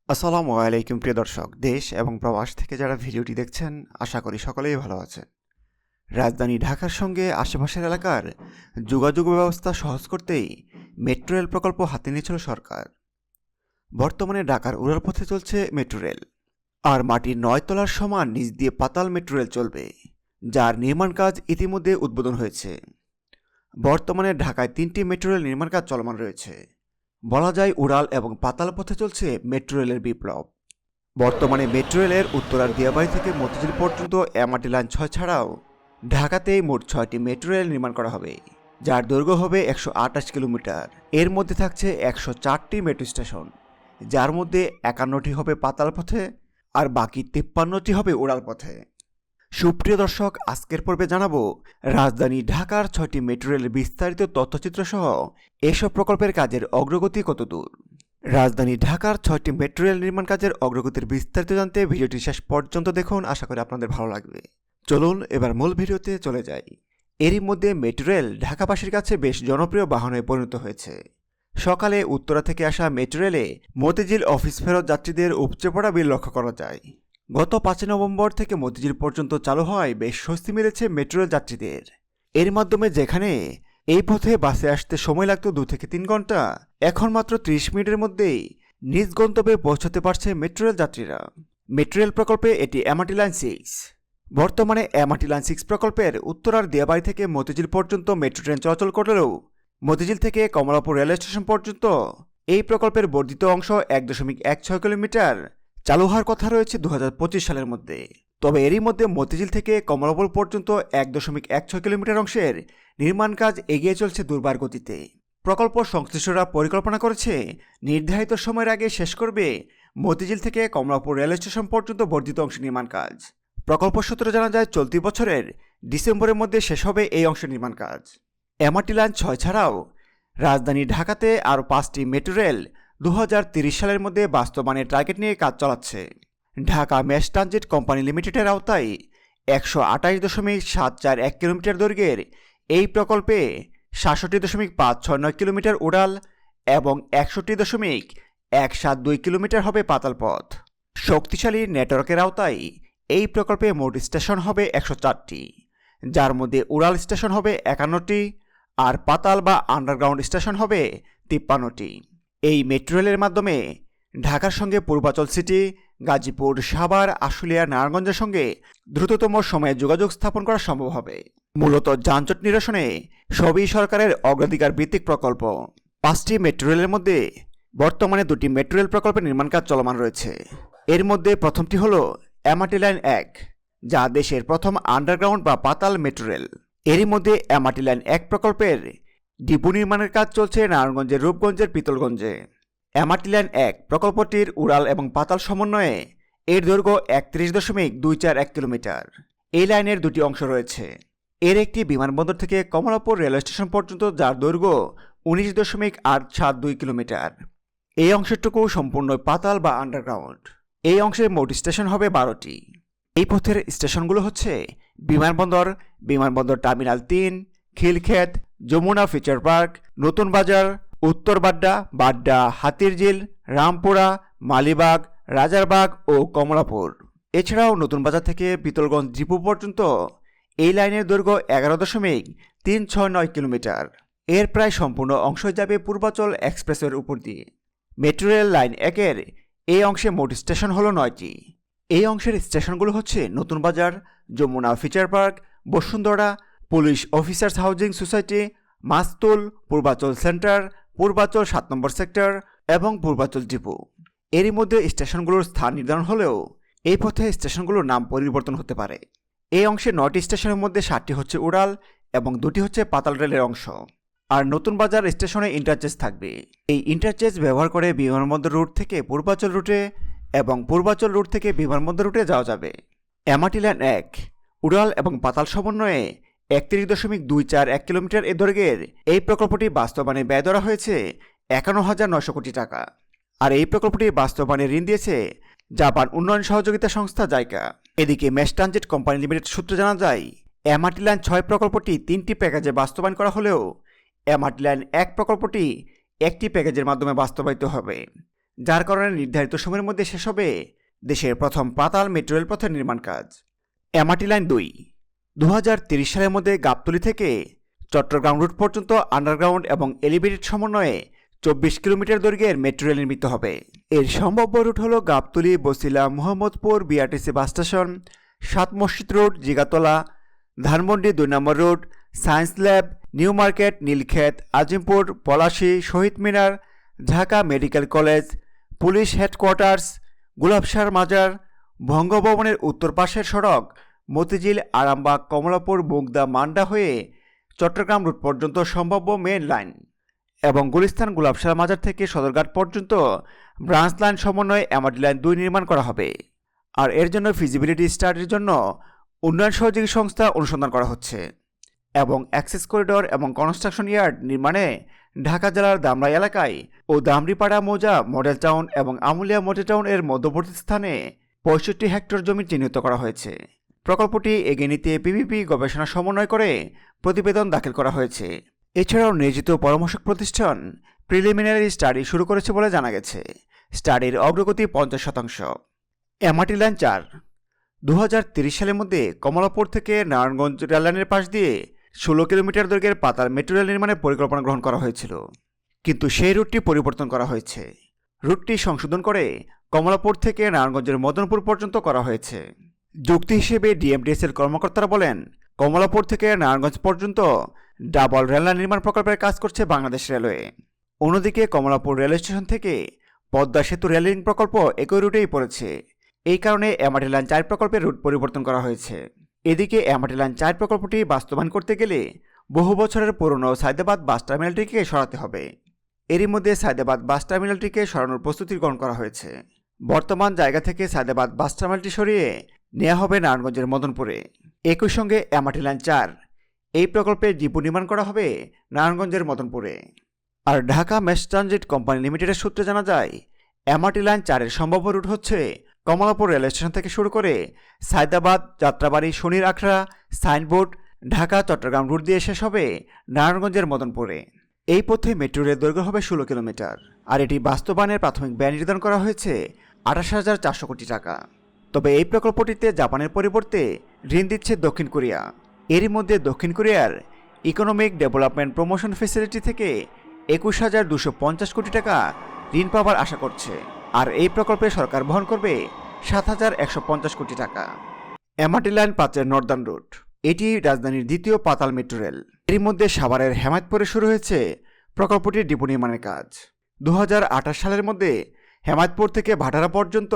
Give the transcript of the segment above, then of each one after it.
আসসালামু আলাইকুম প্রিয় দর্শক, দেশ এবং প্রবাস থেকে যারা ভিডিওটি দেখছেন আশা করি সকলেই ভালো আছেন। রাজধানী ঢাকার সঙ্গে আশেপাশের এলাকার যোগাযোগ ব্যবস্থা সহজ করতেই মেট্রো রেল প্রকল্প হাতে নিয়েছিল সরকার। বর্তমানে ঢাকার উড়ালপথে চলছে মেট্রো রেল, আর মাটির ৯ তলার সমান নিচ দিয়ে পাতাল মেট্রো রেল চলবে, যার নির্মাণ কাজ ইতিমধ্যে উদ্বোধন হয়েছে। বর্তমানে ঢাকায় ৩টি মেট্রো রেল নির্মাণ কাজ চলমান রয়েছে। বলা যায় উড়াল এবং পাতাল পথে চলছে মেট্রো রেলের বিপ্লব। বর্তমানে মেট্রো রেলের উত্তরার দিয়াবাড়ি থেকে মতিঝিল পর্যন্ত এমআরটি লাইন ৬ ছাড়াও ঢাকাতেই মোট ৬টি মেট্রো রেল নির্মাণ করা হবে, যার দৈর্ঘ্য হবে ১২৮ কিলোমিটার। এর মধ্যে থাকছে ১০৪টি মেট্রো স্টেশন, যার মধ্যে ৫১টি হবে পাতাল পথে আর বাকি ৫৩টি হবে উড়াল পথে। সুপ্রিয় দর্শক, আজকের পর্বে জানাবো রাজধানী ঢাকার ৬টি মেট্রো রেলের বিস্তারিত তথ্যচিত্র সহ এসব প্রকল্পের কাজের অগ্রগতি কতদূর। রাজধানী ঢাকার ৬টি মেট্রো রেল নির্মাণ কাজের অগ্রগতির বিস্তারিত জানতে ভিডিওটি শেষ পর্যন্ত দেখুন, আশা করি আপনাদের ভালো লাগবে। চলুন এবার মূল ভিডিওতে চলে যাই। এরই মধ্যে মেট্রো রেল ঢাকাবাসীর কাছে বেশ জনপ্রিয় বাহনে পরিণত হয়েছে। সকালে উত্তরা থেকে আসা মেট্রো রেলে মতিঝিল অফিস ফেরত যাত্রীদের উপচে পড়া ভিড় লক্ষ্য করা যায়। গত ৫ নভেম্বর থেকে মতিঝিল পর্যন্ত চালু হয় বেশ স্বস্তি মিলেছে মেট্রো রেল যাত্রীদের। এর মাধ্যমে যেখানে এই পথে বাসে আসতে সময় লাগতো ২ থেকে ৩ ঘন্টা, এখন মাত্র ৩০ মিনিটের মধ্যেই নিজ গন্তব্যে পৌঁছতে পারছে মেট্রো রেল যাত্রীরা। মেট্রো রেল প্রকল্পে এটি এমআরটি লাইন ৬। বর্তমানে এমআরটি লাইন ৬ প্রকল্পের উত্তরার দিয়াবাড়ি থেকে মতিঝিল পর্যন্ত মেট্রো ট্রেন চলাচল করলেও মতিঝিল থেকে কমলাপুর রেল স্টেশন পর্যন্ত এই প্রকল্পের বর্ধিত অংশ ১.১৬ কিলোমিটার চালু হওয়ার কথা রয়েছে ২০২৫ সালের মধ্যে। তবে এরই মধ্যে মতিঝিল থেকে কমলাপুর পর্যন্ত ১.১৬ কিলোমিটার অংশের নির্মাণ কাজ এগিয়ে চলছে দুর্বার গতিতে। প্রকল্প সংশ্লিষ্টরা পরিকল্পনা করেছে নির্ধারিত সময়ের আগে শেষ করবে মতিঝিল থেকে কমলাপুর রেল স্টেশন পর্যন্ত বর্ধিত অংশ নির্মাণ কাজ। প্রকল্প সূত্রে জানা যায় চলতি বছরের ডিসেম্বরের মধ্যে শেষ হবে এই অংশের নির্মাণ কাজ। এমআরটি লাইন ৬ ছাড়াও রাজধানী ঢাকাতে আরও ৫টি মেট্রো রেল ২০৩০ সালের মধ্যে বাস্তবায়নের টার্গেট নিয়ে কাজ চালাচ্ছে। ঢাকা মেস ট্রানজিট কোম্পানি লিমিটেডের আওতায় ১২৮.৭৪১ কিলোমিটার দৈর্ঘ্যের এই প্রকল্পে ৬৭.৫৬৯ কিলোমিটার উড়াল এবং ৬১.১৭২ কিলোমিটার হবে পাতাল পথ। শক্তিশালী নেটওয়ার্কের আওতায় এই প্রকল্পে মোট স্টেশন হবে ১০৪টি, যার মধ্যে উড়াল স্টেশন হবে ৫১টি আর পাতাল বা আন্ডারগ্রাউন্ড স্টেশন হবে ৫৩টি। এই মেট্রো রেলের মাধ্যমে ঢাকার সঙ্গে পূর্বাচল সিটি, গাজীপুর, সাভার, আশুলিয়া, নারায়ণগঞ্জের সঙ্গে দ্রুততম সময়ে যোগাযোগ স্থাপন করা সম্ভব হবে। মূলত যানজট নিরসনে সবই সরকারের অগ্রাধিকার ভিত্তিক প্রকল্প। ৫টি মেট্রো রেলের মধ্যে বর্তমানে ২টি মেট্রো রেল প্রকল্পের নির্মাণ কাজ চলমান রয়েছে। এর মধ্যে প্রথমটি হল এমআরটি লাইন ১, যা দেশের প্রথম আন্ডারগ্রাউন্ড বা পাতাল মেট্রো রেল। এরই মধ্যে এমআরটি লাইন ১ প্রকল্পের ডিপো নির্মাণের কাজ চলছে নারায়ণগঞ্জের রূপগঞ্জের পিতলগঞ্জে। এমআরটি লাইন ১ প্রকল্পটির উড়াল এবং পাতাল সমন্বয়ে এর দৈর্ঘ্য ৩১.২৪১ কিলোমিটার। এই লাইনের ২টি অংশ রয়েছে। এর একটি বিমানবন্দর থেকে কমলাপুর রেল স্টেশন পর্যন্ত, যার দৈর্ঘ্য ১৯.৮৭২ কিলোমিটার। এই অংশটুকু সম্পূর্ণ পাতাল বা আন্ডারগ্রাউন্ড। এই অংশের মোট স্টেশন হবে ১২টি। এই পথের স্টেশনগুলো হচ্ছে বিমানবন্দর, বিমানবন্দর terminal ৩, Khilkhet, Jamuna future park, Notun Bazar, উত্তর বাড্ডা, বাড্ডা, হাতিরঝিল, রামপুরা, মালিবাগ, রাজারবাগ ও কমলাপুর। এছাড়াও নতুন বাজার থেকে পিতলগঞ্জ ডিপো পর্যন্ত এই লাইনের দৈর্ঘ্য ১১.৩৬৯ কিলোমিটার। এর প্রায় সম্পূর্ণ অংশ যাবে পূর্বাচল এক্সপ্রেসওয়ের উপর দিয়ে। মেট্রো রেল লাইন ১-এর এই অংশে মোট স্টেশন হল ৯টি। এই অংশের স্টেশনগুলো হচ্ছে Notun Bazar, Jamuna future park, Bashundhara, police officers housing society, Mastul, Purbachal center, Purbachal ৭ নম্বর সেক্টর এবং পূর্বাচল ডিপো। এরই মধ্যে স্টেশনগুলোর স্থান নির্ধারণ হলেও এই পথে স্টেশনগুলোর নাম পরিবর্তন হতে পারে। এই অংশে ৯টি স্টেশনের মধ্যে ৭টি হচ্ছে উড়াল এবং ২টি হচ্ছে পাতাল রেলের অংশ। আর নতুন বাজার স্টেশনে ইন্টারচেঞ্জ থাকবে। এই ইন্টারচেঞ্জ ব্যবহার করে বিমানবন্দর রুট থেকে পূর্বাচল রুটে এবং পূর্বাচল রুট থেকে বিমানবন্দর রুটে যাওয়া যাবে। এমআরটি লাইন ১ উড়াল এবং পাতাল সমন্বয়ে ৩১.২৪১ কিলোমিটার এ দৈর্ঘ্যের এই প্রকল্পটি বাস্তবায়নে ব্যয় ধরা হয়েছে ৫১,৯০০ কোটি টাকা। আর এই প্রকল্পটি বাস্তবায়নে ঋণ দিয়েছে জাপান উন্নয়ন সহযোগিতা সংস্থা জাইকা। এদিকে মেস ট্রানজিট কোম্পানি লিমিটেড সূত্রে জানা যায় এমআরটি লাইন ৬ প্রকল্পটি ৩টি প্যাকেজে বাস্তবায়ন করা হলেও এমআরটি লাইন ১ প্রকল্পটি একটি প্যাকেজের মাধ্যমে বাস্তবায়িত হবে, যার কারণে নির্ধারিত সময়ের মধ্যে শেষ হবে দেশের প্রথম পাতাল মেট্রো রেল পথের নির্মাণ কাজ। এমআরটি লাইন 2 2030 সালের মধ্যে গাবতলী থেকে চট্টগ্রাম রুট পর্যন্ত আন্ডারগ্রাউন্ড এবং এলিভেটেড সমন্বয়ে 24 কিলোমিটার দৈর্ঘ্যের মেট্রো রেল নির্মিত হবে। এর সম্ভাব্য রুট হল Gabtoli, Bosila, Mohammadpur, BRTC bus station, 7 Masjid road, Jigatola, Dhanmondi 2 নম্বর road, science lab, new market, Nilkhet, Azimpur, Palashi, Shaheed Minar, Dhaka medical college, police headquarters, গুলাবশার মাজার, বঙ্গভবনের উত্তর পাশের সড়ক মতিঝিল, আরামবাগ, কমলাপুর, মুগদা, মান্ডা হয়ে চট্টগ্রাম রুট পর্যন্ত সম্ভাব্য মেন লাইন এবং গুলিস্তান, গুলাবশার মাজার থেকে সদরঘাট পর্যন্ত ব্রাঞ্চ লাইন সমন্বয়ে এমআরটি লাইন 2 নির্মাণ করা হবে। আর এর জন্য ফিজিবিলিটি স্টাডির জন্য উন্নয়ন সহযোগী সংস্থা অনুসন্ধান করা হচ্ছে এবং অ্যাক্সেস করিডর এবং কনস্ট্রাকশন ইয়ার্ড নির্মাণে ঢাকা জেলার দামরা এলাকায় ও দামরিপাড়া মৌজা, মডেল টাউন এবং আমুলিয়া মডেল টাউন এর মধ্যবর্তী স্থানে 65 হেক্টর জমি চিহ্নিত করা হয়েছে। প্রকল্পটি এগিয়ে নিতে পিপিপি গবেষণা সমন্বয় করে প্রতিবেদন দাখিল করা হয়েছে। এছাড়াও নিয়োজিত পরামর্শক প্রতিষ্ঠান প্রিলিমিনারি স্টাডি শুরু করেছে বলে জানা গেছে। স্টাডির অগ্রগতি 50%। এমআরটি লাইন 4 2030 সালের মধ্যে কমলাপুর থেকে নারায়ণগঞ্জ রেললাইনের পাশ দিয়ে 16 কিলোমিটার দৈর্ঘ্যের পাতাল মেট্রো রেল নির্মাণের পরিকল্পনা গ্রহণ করা হয়েছিল, কিন্তু সেই রুটটি পরিবর্তন করা হয়েছে। রুটটি সংশোধন করে কমলাপুর থেকে নারায়ণগঞ্জের মদনপুর পর্যন্ত করা হয়েছে। যুক্তি হিসেবে ডিএমডিএসের কর্মকর্তারা বলেন, কমলাপুর থেকে নারায়ণগঞ্জ পর্যন্ত ডাবল রেললাইন নির্মাণ প্রকল্পের কাজ করছে বাংলাদেশ রেলওয়ে। অন্যদিকে কমলাপুর রেল স্টেশন থেকে পদ্মা সেতু রেল লিঙ্ক প্রকল্প একই রুটেই পড়েছে। এই কারণে এমআরটি লাইন 4 প্রকল্পের রুট পরিবর্তন করা হয়েছে। এদিকে এমআরটি লাইন 4 প্রকল্পটি বাস্তবায়ন করতে গেলে বহু বছরের পুরনো সায়দাবাদ বাস টার্মিনালটিকে সরাতে হবে। এরই মধ্যে সায়দাবাদ বাস টার্মিনালটিকে সরানোর প্রস্তুতি গ্রহণ করা হয়েছে। বর্তমান জায়গা থেকে সায়দাবাদ বাস টার্মিনালটি সরিয়ে নেওয়া হবে নারায়ণগঞ্জের মদনপুরে। একই সঙ্গে এমআরটি লাইন 4 এই প্রকল্পের ডিপো নির্মাণ করা হবে নারায়ণগঞ্জের মদনপুরে। আর ঢাকা মেস ট্রানজিট কোম্পানি লিমিটেডের সূত্রে জানা যায়, এমআরটি লাইন 4-এর সম্ভাব্য রুট হচ্ছে কমলাপুর রেল স্টেশন থেকে শুরু করে সায়দাবাদ, যাত্রাবাড়ি, শনির আখড়া, সাইনবোর্ড, ঢাকা, চট্টগ্রাম রুট দিয়ে শেষ হবে নারায়ণগঞ্জের মদনপুরে। এই পথে মেট্রো রেল দৈর্ঘ্য হবে 16 কিলোমিটার। আর এটি বাস্তবায়নের প্রাথমিক ব্যয় নির্ধারণ করা হয়েছে 28,400 কোটি টাকা। তবে এই প্রকল্পটিতে জাপানের পরিবর্তে ঋণ দিচ্ছে দক্ষিণ কোরিয়া। এরই মধ্যে দক্ষিণ কোরিয়ার ইকোনমিক ডেভেলপমেন্ট প্রমোশন ফ্যাসিলিটি থেকে 21,250 কোটি টাকা ঋণ পাওয়ার আশা করছে। আর এই প্রকল্পে সরকার বহন করবে 7,150 কোটি টাকা। এমআরটি লাইন 5-এর নর্দার্ন রুট, এটি রাজধানীর দ্বিতীয় পাতাল মেট্রো রেল। এর মধ্যে সাভারের হেমায়তপুরে শুরু হয়েছে প্রকল্পটির ডিপো নির্মাণের কাজ। 2028 সালের মধ্যে হেমায়তপুর থেকে ভাটারা পর্যন্ত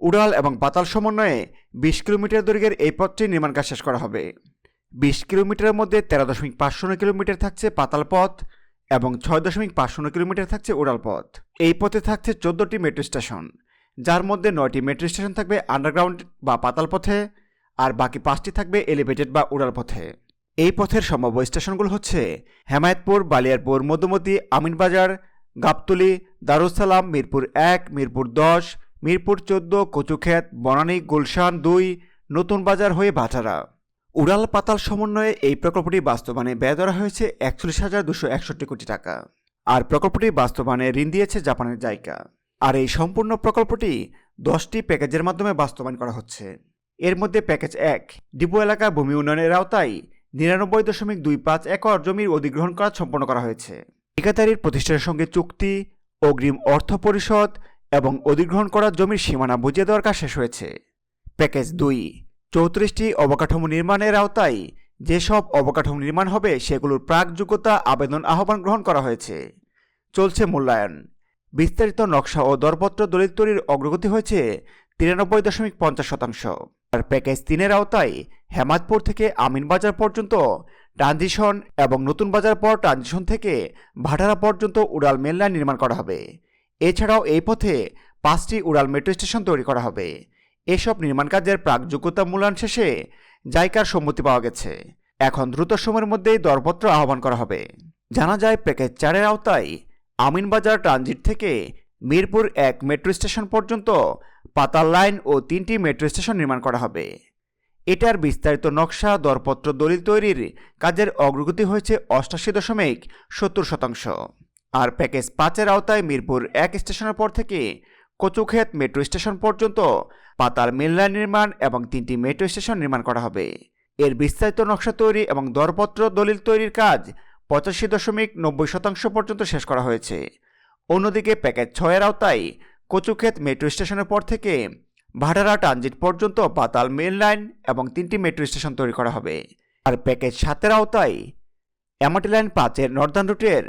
উড়াল এবং পাতাল সমন্বয়ে 20 কিলোমিটার দৈর্ঘ্যের এই পথটির নির্মাণ কাজ শেষ করা হবে। 20 কিলোমিটারের মধ্যে 13.50 কিলোমিটার থাকছে পাতাল পথ এবং 6.50 কিলোমিটার থাকছে উড়াল পথ। এই পথে থাকছে 14টি মেট্রো স্টেশন, যার মধ্যে 9টি মেট্রো স্টেশন থাকবে আন্ডারগ্রাউন্ড বা পাতাল পথে, আর বাকি 5টি থাকবে এলিভেটেড বা উড়াল পথে। এই পথের সম্ভাব্য স্টেশনগুলো হচ্ছে হেমায়তপুর, বালিয়ারপুর, মধুমতি, আমিনবাজার, গাবতলী, দারুসালাম, মিরপুর 1, মিরপুর 10, মিরপুর 14, কচুক্ষেত, বনানী, গুলশান 2, নতুন বাজার হয়ে ভাটারা। উড়াল পাতাল সমন্বয়ে এই প্রকল্পটি বাস্তবায়নে ব্যয় ধরা হয়েছে 41,261 কোটি টাকা। আর প্রকল্পটি বাস্তবায়নে ঋণ দিয়েছে জাপানের জাইকা। আর এই সম্পূর্ণ প্রকল্পটি 10টি প্যাকেজের মাধ্যমে বাস্তবায়ন করা হচ্ছে। এর মধ্যে প্যাকেজ 1 ডিপো এলাকা ভূমি উন্নয়নের আওতায় 99.25 একর জমির অধিগ্রহণ কাজ সম্পন্ন করা হয়েছে। ঠিকাদারির প্রতিষ্ঠানের সঙ্গে চুক্তি, অগ্রিম অর্থ পরিশোধ এবং অধিগ্রহণ করা জমির সীমানা বুঝিয়ে দেওয়ার কাজ শেষ হয়েছে। প্যাকেজ 2 34টি অবকাঠামো নির্মাণের আওতায় যেসব অবকাঠামো নির্মাণ হবে সেগুলোর প্রাক যোগ্যতা আবেদন আহ্বান গ্রহণ করা হয়েছে। চলছে মূল্যায়ন। বিস্তারিত নকশা ও দরপত্র দলিল তৈরির অগ্রগতি হয়েছে 93.50%। আর প্যাকেজ 3-এর আওতায় হেমায়তপুর থেকে আমিনবাজার পর্যন্ত ট্রানজিশন এবং নতুন বাজার পর ট্রানজিশন থেকে ভাটারা পর্যন্ত উড়াল মেল লাইন নির্মাণ করা হবে। এছাড়াও এই পথে 5টি উড়াল মেট্রো স্টেশন তৈরি করা হবে। এসব নির্মাণ কাজের প্রাক যোগ্যতা মূল্যায়ন শেষে জাইকার সম্মতি পাওয়া গেছে। এখন দ্রুত সময়ের মধ্যেই দরপত্র আহ্বান করা হবে। জানা যায় প্যাকেজ 4-এর আওতায় আমিনবাজার ট্রানজিট থেকে মিরপুর 1 মেট্রো স্টেশন পর্যন্ত পাতাল লাইন ও 3টি মেট্রো স্টেশন নির্মাণ করা হবে। এটার বিস্তারিত নকশা, দরপত্র, দলিল তৈরির কাজের অগ্রগতি হয়েছে 88.70%। আর প্যাকেজ 5-এর আওতায় মিরপুর 1 স্টেশনের পর থেকে কচুক্ষেত মেট্রো স্টেশন পর্যন্ত পাতাল মেল লাইন নির্মাণ এবং 3টি মেট্রো স্টেশন নির্মাণ করা হবে। এর বিস্তারিত নকশা তৈরি এবং দরপত্র দলিল তৈরির কাজ 85.90% পর্যন্ত শেষ করা হয়েছে। অন্যদিকে প্যাকেজ 6-এর আওতায় কচুক্ষেত মেট্রো স্টেশনের পর থেকে ভাটারা ট্রানজিট পর্যন্ত পাতাল মেল লাইন এবং 3টি মেট্রো স্টেশন তৈরি করা হবে। আর প্যাকেজ 7-এর আওতায় এমআরটি লাইন 5-এর নর্দার্ন রুটের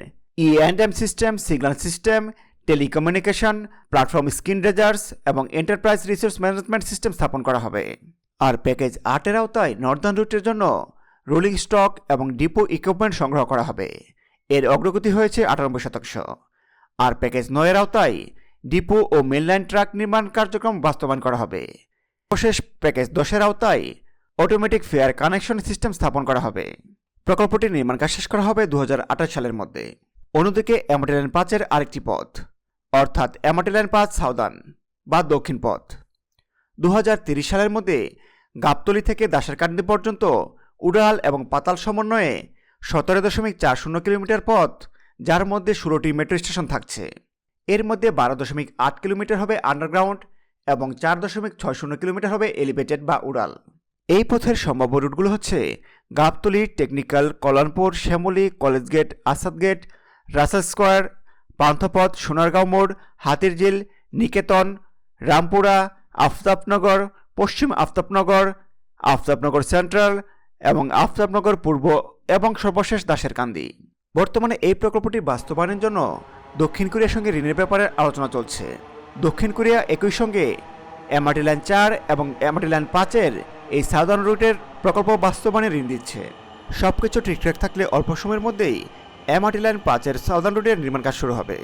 E&M system, signal system, telecommunication, platform screen razors এবং এন্টারপ্রাইজ রিসোর্স ম্যানেজমেন্ট সিস্টেম স্থাপন করা হবে। আর প্যাকেজ 8-এর আওতায় নর্দার্ন রুটের জন্য রোলিং স্টক এবং ডিপো ইকুইপমেন্ট সংগ্রহ করা হবে। এর অগ্রগতি হয়েছে 98%। আর প্যাকেজ 9-এর আওতায় ডিপো ও মেনলাইন ট্রাক নির্মাণ কার্যক্রম বাস্তবায়ন করা হবে। সর্বশেষ প্যাকেজ 10-এর আওতায় অটোমেটিক ফেয়ার কানেকশন সিস্টেম স্থাপন করা হবে। প্রকল্পটির নির্মাণ কাজ শেষ করা হবে 2028 সালের মধ্যে। অন্যদিকে এমআরটি লাইন 5-এর আরেকটি পথ অর্থাৎ এমআরটি লাইন 5 সাউদার্ন বা দক্ষিণ পথ 2030 সালের মধ্যে গাবতলী থেকে দাসেরকান্দি পর্যন্ত উড়াল এবং পাতাল সমন্বয়ে 17.40 কিলোমিটার পথ, যার মধ্যে 16টি মেট্রো স্টেশন থাকছে। এর মধ্যে 12.8 কিলোমিটার হবে আন্ডারগ্রাউন্ড এবং 4.60 কিলোমিটার হবে এলিভেটেড বা উড়াল। এই পথের সম্ভাব্য রুটগুলো হচ্ছে Gabtoli, technical, Kalyanpur, Shyamoli, college gate, Asad gate, Russell square, Panthapath, Sonargaon মোড়, হাতিরঝিল, নিকেতন, রামপুরা, আফতাবনগর, পশ্চিম আফতাবনগর, আফতাবনগর সেন্ট্রাল এবং আফতাবনগর পূর্ব এবং সর্বশেষ দাসেরকান্দি। বর্তমানে এই প্রকল্পটি বাস্তবায়নের জন্য দক্ষিণ কোরিয়ার সঙ্গে ঋণের ব্যাপারে আলোচনা চলছে। দক্ষিণ কোরিয়া একই সঙ্গে এমআরটি লাইন 4 এবং এমআরটি লাইন 5-এর এই সাউদার্ন রুটের প্রকল্প বাস্তবায়নে ঋণ দিচ্ছে। সবকিছু ঠিকঠাক থাকলে অল্প সময়ের মধ্যেই এমআরটি লাইন 5-এর সাউদার্ন রুটের নির্মাণ কাজ শুরু হবে।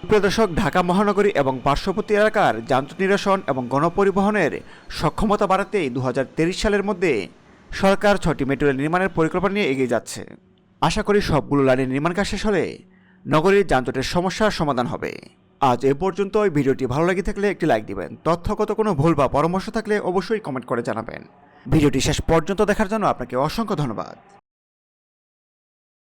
প্রিয় দর্শক, ঢাকা মহানগরী এবং পার্শ্ববর্তী এলাকার যানজট নিরসন এবং গণপরিবহনের সক্ষমতা বাড়াতেই 2023 সালের মধ্যে সরকার 6টি মেট্রো রেল নির্মাণের পরিকল্পনা নিয়ে এগিয়ে যাচ্ছে। আশা করি সবগুলো লাইনের নির্মাণ কাজ শেষ হলে নগরীর যানজটের সমস্যার সমাধান হবে। আজ এ পর্যন্ত। ভিডিওটি ভালো লেগে থাকলে একটি লাইক দিবেন। তথ্যগত কোনো ভুল বা পরামর্শ থাকলে অবশ্যই কমেন্ট করে জানাবেন। ভিডিওটি শেষ পর্যন্ত দেখার জন্য আপনাকে অসংখ্য ধন্যবাদ।